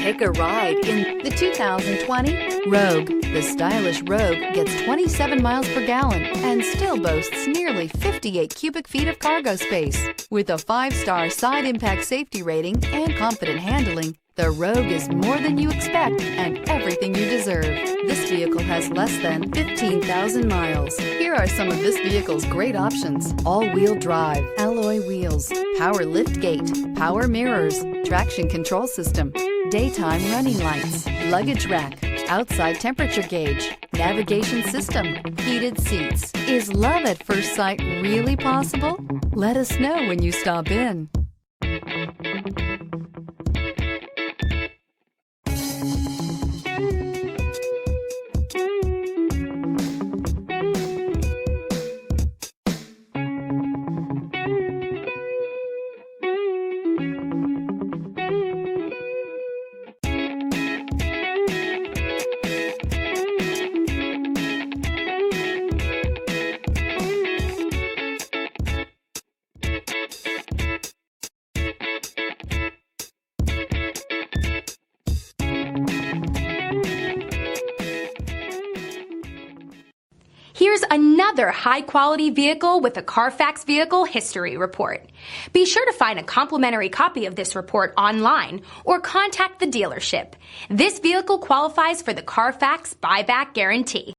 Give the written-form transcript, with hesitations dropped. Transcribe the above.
Take a ride in the 2020 Rogue. The stylish Rogue gets 27 miles per gallon and still boasts nearly 58 cubic feet of cargo space. With a 5-star side impact safety rating and confident handling, the Rogue is more than you expect and everything you deserve. This vehicle has less than 15,000 miles. Here are some of this vehicle's great options: all-wheel drive, alloy wheels, power liftgate, power mirrors, traction control system, daytime running lights, luggage rack, outside temperature gauge, navigation system, heated seats. Is love at first sight really possible? Let us know when you stop in. Here's another high-quality vehicle with a Carfax Vehicle History Report. Be sure to find a complimentary copy of this report online or contact the dealership. This vehicle qualifies for the Carfax Buyback Guarantee.